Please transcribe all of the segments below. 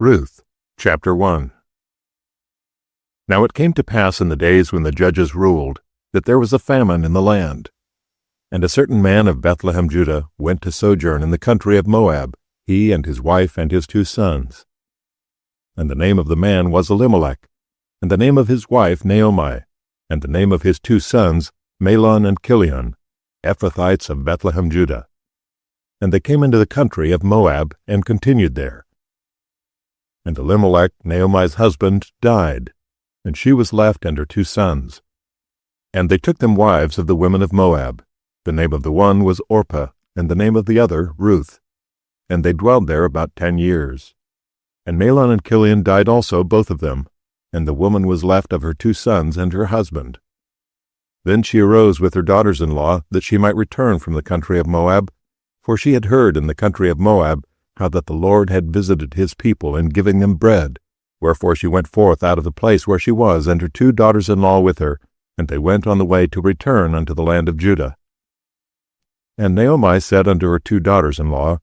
Ruth, chapter 1. Now it came to pass in the days when the judges ruled, that there was a famine in the land. And a certain man of Bethlehem, Judah, went to sojourn in the country of Moab, he and his wife and his 2 sons. And the name of the man was Elimelech, and the name of his wife Naomi, and the name of his 2 sons Mahlon and Chilion, Ephrathites of Bethlehem, Judah. And they came into the country of Moab, and continued there. And Elimelech, Naomi's husband, died, and she was left and her 2 sons. And they took them wives of the women of Moab. The name of the one was Orpah, and the name of the other Ruth. And they dwelled there about 10 years. And Mahlon and Chilion died also, both of them, and the woman was left of her 2 sons and her husband. Then she arose with her daughters-in-law, that she might return from the country of Moab, for she had heard in the country of Moab how that the Lord had visited his people in giving them bread. Wherefore she went forth out of the place where she was, and her 2 daughters-in-law with her, and they went on the way to return unto the land of Judah. And Naomi said unto her 2 daughters-in-law,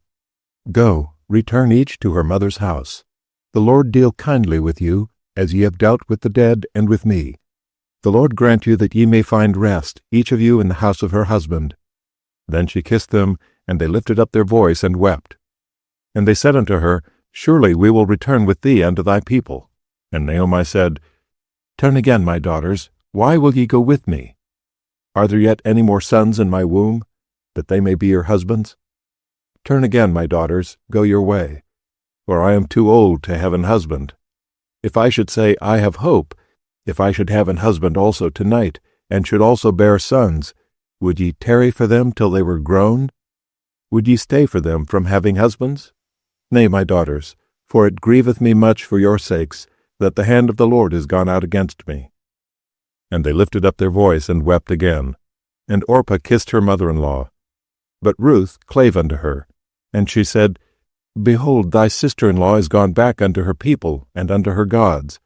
Go, return each to her mother's house. The Lord deal kindly with you, as ye have dealt with the dead and with me. The Lord grant you that ye may find rest, each of you in the house of her husband. Then she kissed them, and they lifted up their voice and wept. And they said unto her, Surely we will return with thee unto thy people. And Naomi said, Turn again, my daughters, why will ye go with me? Are there yet any more sons in my womb, that they may be your husbands? Turn again, my daughters, go your way, for I am too old to have an husband. If I should say, I have hope, if I should have an husband also tonight, and should also bear sons, would ye tarry for them till they were grown? Would ye stay for them from having husbands? Nay, my daughters, for it grieveth me much for your sakes, that the hand of the Lord is gone out against me. And they lifted up their voice and wept again. And Orpah kissed her mother-in-law. But Ruth clave unto her, and she said, Behold, thy sister-in-law is gone back unto her people and unto her gods.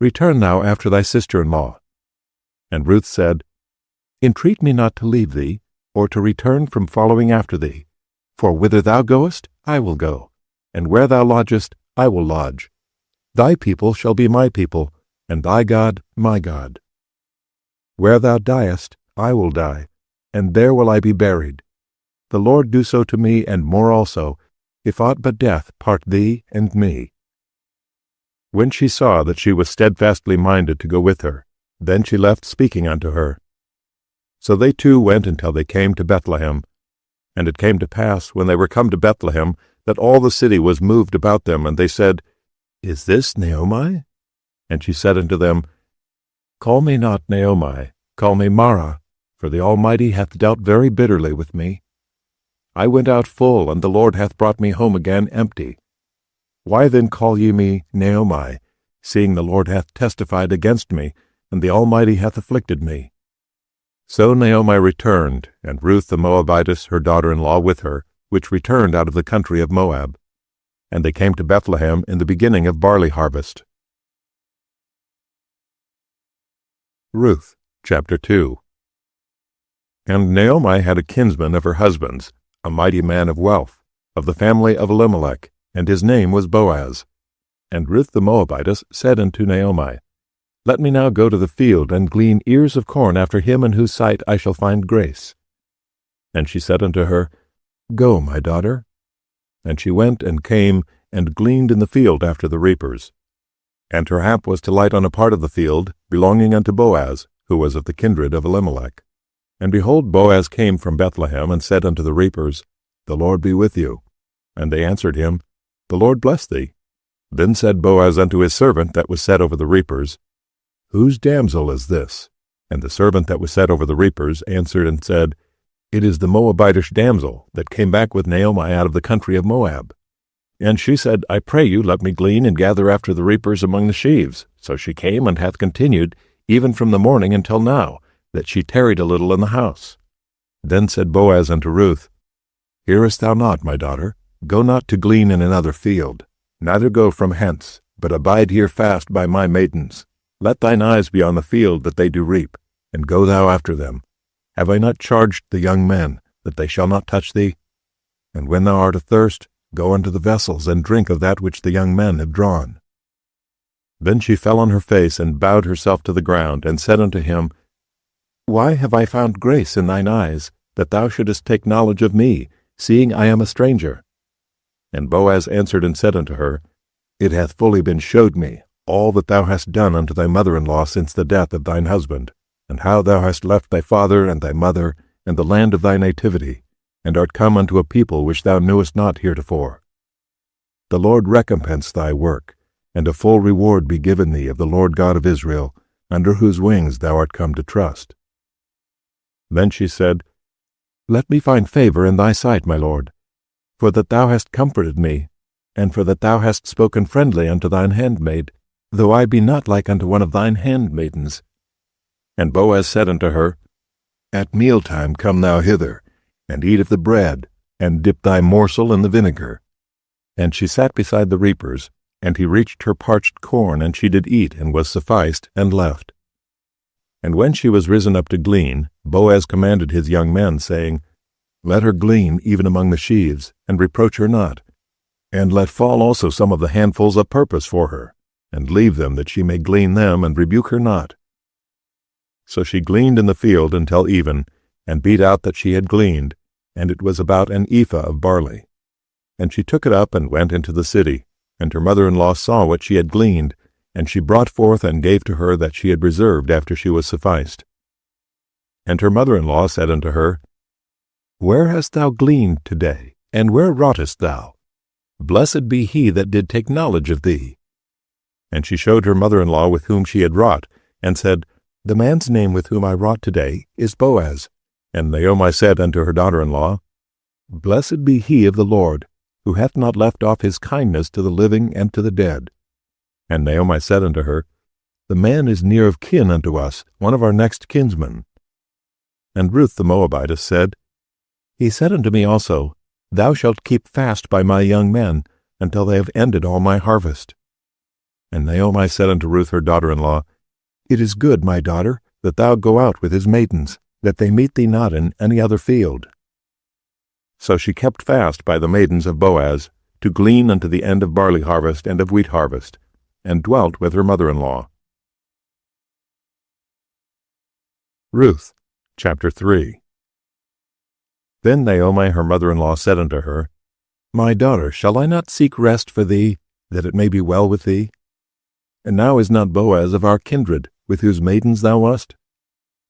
Return thou after thy sister-in-law. And Ruth said, Entreat me not to leave thee, or to return from following after thee. For whither thou goest, I will go, and where thou lodgest, I will lodge. Thy people shall be my people, and thy God my God. Where thou diest, I will die, and there will I be buried. The Lord do so to me, and more also, if aught but death part thee and me. When she saw that she was steadfastly minded to go with her, then she left speaking unto her. So they 2 went until they came to Bethlehem. And it came to pass, when they were come to Bethlehem, that all the city was moved about them, and they said, Is this Naomi? And she said unto them, Call me not Naomi, call me Mara, for the Almighty hath dealt very bitterly with me. I went out full, and the Lord hath brought me home again empty. Why then call ye me Naomi, seeing the Lord hath testified against me, and the Almighty hath afflicted me? So Naomi returned, and Ruth the Moabitess, her daughter-in-law, with her, which returned out of the country of Moab. And they came to Bethlehem in the beginning of barley harvest. Ruth, chapter 2. And Naomi had a kinsman of her husband's, a mighty man of wealth, of the family of Elimelech, and his name was Boaz. And Ruth the Moabitess said unto Naomi, Let me now go to the field, and glean ears of corn after him in whose sight I shall find grace. And she said unto her, Go, my daughter. And she went and came, and gleaned in the field after the reapers. And her hap was to light on a part of the field, belonging unto Boaz, who was of the kindred of Elimelech. And behold, Boaz came from Bethlehem, and said unto the reapers, The Lord be with you. And they answered him, The Lord bless thee. Then said Boaz unto his servant that was set over the reapers, Whose damsel is this? And the servant that was set over the reapers answered and said, It is the Moabitish damsel that came back with Naomi out of the country of Moab. And she said, I pray you, let me glean and gather after the reapers among the sheaves. So she came and hath continued, even from the morning until now, that she tarried a little in the house. Then said Boaz unto Ruth, Hearest thou not, my daughter? Go not to glean in another field, neither go from hence, but abide here fast by my maidens. Let thine eyes be on the field that they do reap, and go thou after them. Have I not charged the young men, that they shall not touch thee? And when thou art athirst, Go unto the vessels, and drink of that which the young men have drawn. Then she fell on her face, and bowed herself to the ground, and said unto him, Why have I found grace in thine eyes, that thou shouldest take knowledge of me, seeing I am a stranger? And Boaz answered and said unto her, It hath fully been showed me all that thou hast done unto thy mother-in-law since the death of thine husband, and how thou hast left thy father and thy mother, and the land of thy nativity, and art come unto a people which thou knewest not heretofore. The Lord recompense thy work, and a full reward be given thee of the Lord God of Israel, under whose wings thou art come to trust. Then she said, Let me find favor in thy sight, my lord, for that thou hast comforted me, and for that thou hast spoken friendly unto thine handmaid, though I be not like unto one of thine handmaidens. And Boaz said unto her, At mealtime come thou hither, and eat of the bread, and dip thy morsel in the vinegar. And she sat beside the reapers, and he reached her parched corn, and she did eat, and was sufficed, and left. And when she was risen up to glean, Boaz commanded his young men, saying, Let her glean even among the sheaves, and reproach her not, and let fall also some of the handfuls of purpose for her, and leave them that she may glean them, and rebuke her not. So she gleaned in the field until even, and beat out that she had gleaned, and it was about an ephah of barley. And she took it up and went into the city, and her mother-in-law saw what she had gleaned, and she brought forth and gave to her that she had reserved after she was sufficed. And her mother-in-law said unto her, Where hast thou gleaned today, and where wroughtest thou? Blessed be he that did take knowledge of thee. And she showed her mother-in-law with whom she had wrought, and said, The man's name with whom I wrought today is Boaz. And Naomi said unto her daughter-in-law, Blessed be he of the Lord, who hath not left off his kindness to the living and to the dead. And Naomi said unto her, The man is near of kin unto us, one of our next kinsmen. And Ruth the Moabitess said, He said unto me also, Thou shalt keep fast by my young men, until they have ended all my harvest. And Naomi said unto Ruth her daughter-in-law, It is good, my daughter, that thou go out with his maidens, that they meet thee not in any other field. So she kept fast by the maidens of Boaz, to glean unto the end of barley harvest and of wheat harvest, and dwelt with her mother-in-law. Ruth, chapter 3. Then Naomi her mother-in-law said unto her, My daughter, shall I not seek rest for thee, that it may be well with thee? And now is not Boaz of our kindred, with whose maidens thou wast?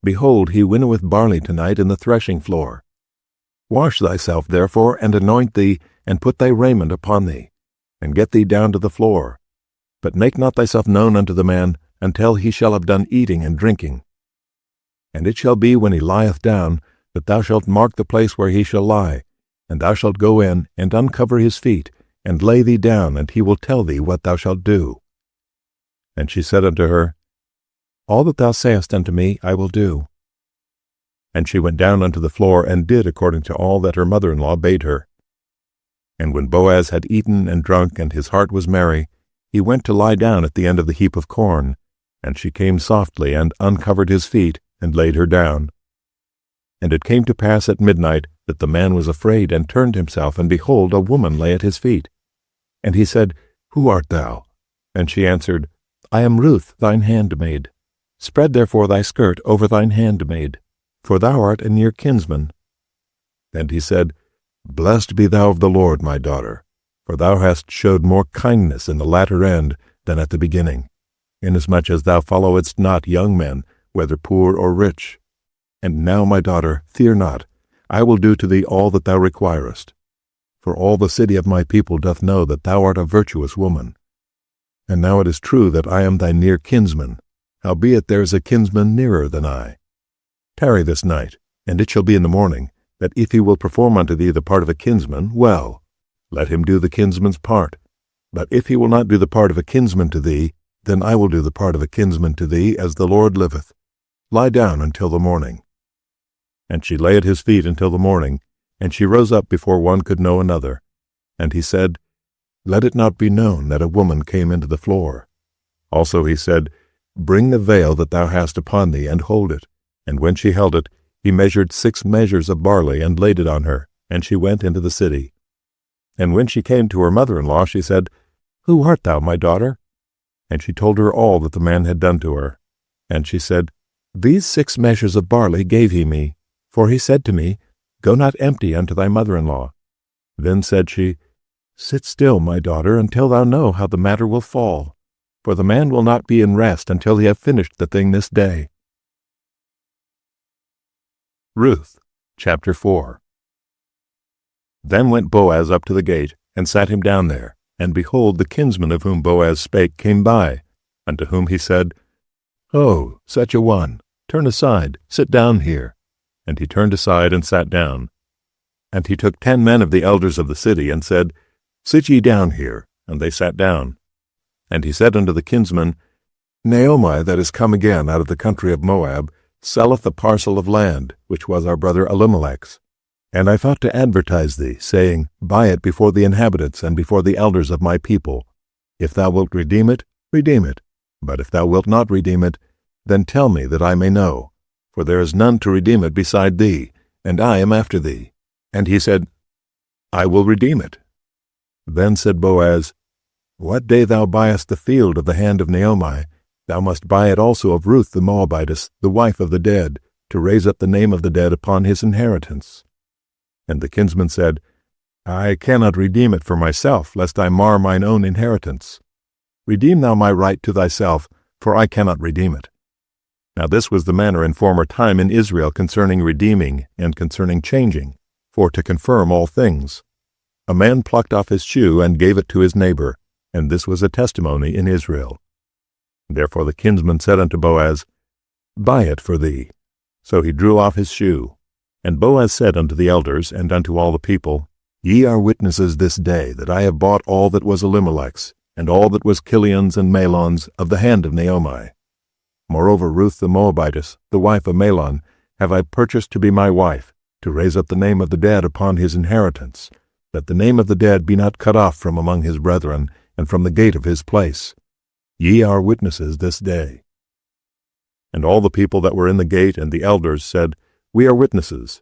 Behold, he winnoweth barley tonight in the threshing floor. Wash thyself therefore, and anoint thee, and put thy raiment upon thee, and get thee down to the floor. But make not thyself known unto the man, until he shall have done eating and drinking. And it shall be when he lieth down, that thou shalt mark the place where he shall lie, and thou shalt go in, and uncover his feet, and lay thee down, and he will tell thee what thou shalt do. And she said unto her, All that thou sayest unto me I will do. And she went down unto the floor, and did according to all that her mother-in-law bade her. And when Boaz had eaten and drunk, and his heart was merry, he went to lie down at the end of the heap of corn, and she came softly, and uncovered his feet, and laid her down. And it came to pass at midnight, that the man was afraid, and turned himself, and behold, a woman lay at his feet. And he said, Who art thou? And she answered, I am Ruth, thine handmaid. Spread therefore thy skirt over thine handmaid, for thou art a near kinsman. And he said, Blessed be thou of the Lord, my daughter, for thou hast showed more kindness in the latter end than at the beginning, inasmuch as thou followedst not young men, whether poor or rich. And now, my daughter, fear not, I will do to thee all that thou requirest. For all the city of my people doth know that thou art a virtuous woman. And now it is true that I am thy near kinsman, howbeit there is a kinsman nearer than I. Tarry this night, and it shall be in the morning, that if he will perform unto thee the part of a kinsman, well, let him do the kinsman's part. But if he will not do the part of a kinsman to thee, then I will do the part of a kinsman to thee, as the Lord liveth. Lie down until the morning. And she lay at his feet until the morning, and she rose up before one could know another. And he said, Let it not be known that a woman came into the floor. Also he said, Bring the veil that thou hast upon thee, and hold it. And when she held it, he measured 6 measures of barley, and laid it on her, and she went into the city. And when she came to her mother-in-law, she said, "Who art thou, my daughter?" And she told her all that the man had done to her. And she said, "These 6 measures of barley gave he me, for he said to me, Go not empty unto thy mother-in-law." Then said she, "Sit still, my daughter, until thou know how the matter will fall. For the man will not be in rest until he have finished the thing this day." Ruth, chapter 4. Then went Boaz up to the gate, and sat him down there. And behold, the kinsman of whom Boaz spake came by, unto whom he said, "Oh, such a one, turn aside, sit down here." And he turned aside and sat down. And he took 10 men of the elders of the city, and said, "Sit ye down here." And they sat down. And he said unto the kinsman, "Naomi, that is come again out of the country of Moab, selleth a parcel of land, which was our brother Elimelech's. And I thought to advertise thee, saying, Buy it before the inhabitants and before the elders of my people. If thou wilt redeem it, redeem it. But if thou wilt not redeem it, then tell me that I may know. For there is none to redeem it beside thee, and I am after thee." And he said, "I will redeem it." Then said Boaz, "What day thou buyest the field of the hand of Naomi, thou must buy it also of Ruth the Moabitess, the wife of the dead, to raise up the name of the dead upon his inheritance." And the kinsman said, "I cannot redeem it for myself, lest I mar mine own inheritance. Redeem thou my right to thyself, for I cannot redeem it." Now this was the manner in former time in Israel concerning redeeming and concerning changing, for to confirm all things. A man plucked off his shoe and gave it to his neighbor, and this was a testimony in Israel. Therefore the kinsman said unto Boaz, "Buy it for thee." So he drew off his shoe. And Boaz said unto the elders and unto all the people, "Ye are witnesses this day that I have bought all that was Elimelech's, and all that was Kilion's and Mahlon's, of the hand of Naomi. Moreover, Ruth the Moabitess, the wife of Mahlon, have I purchased to be my wife, to raise up the name of the dead upon his inheritance, that the name of the dead be not cut off from among his brethren, and from the gate of his place. Ye are witnesses this day." And all the people that were in the gate and the elders said, "We are witnesses.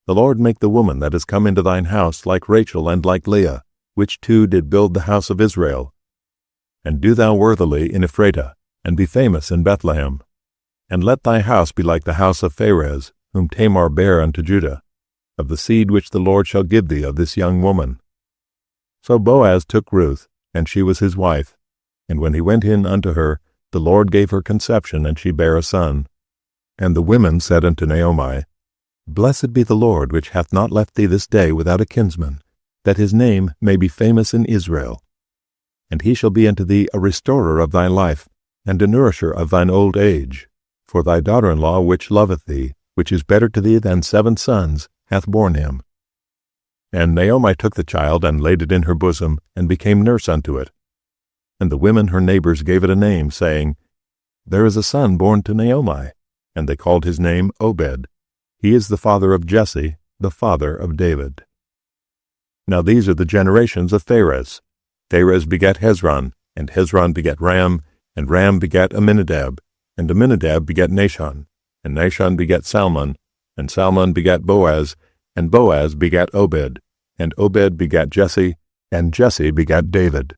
The Lord make the woman that is come into thine house like Rachel and like Leah, which two did build the house of Israel. And do thou worthily in Ephratah, and be famous in Bethlehem. And let thy house be like the house of Pharez, whom Tamar bare unto Judah, of the seed which the Lord shall give thee of this young woman." So Boaz took Ruth, and she was his wife. And when he went in unto her, the Lord gave her conception, and she bare a son. And the women said unto Naomi, "Blessed be the Lord, which hath not left thee this day without a kinsman, that his name may be famous in Israel. And he shall be unto thee a restorer of thy life, and a nourisher of thine old age. For thy daughter-in-law, which loveth thee, which is better to thee than 7 sons, hath borne him." And Naomi took the child, and laid it in her bosom, and became nurse unto it. And the women her neighbors gave it a name, saying, "There is a son born to Naomi." And they called his name Obed. He is the father of Jesse, the father of David. Now these are the generations of Pharez. Pharez begat Hezron, and Hezron begat Ram, and Ram begat Amminadab, and Amminadab begat Nahshon, and Nahshon begat Salmon, and Salmon begat Boaz, and Boaz begat Obed, and Obed begat Jesse, and Jesse begat David.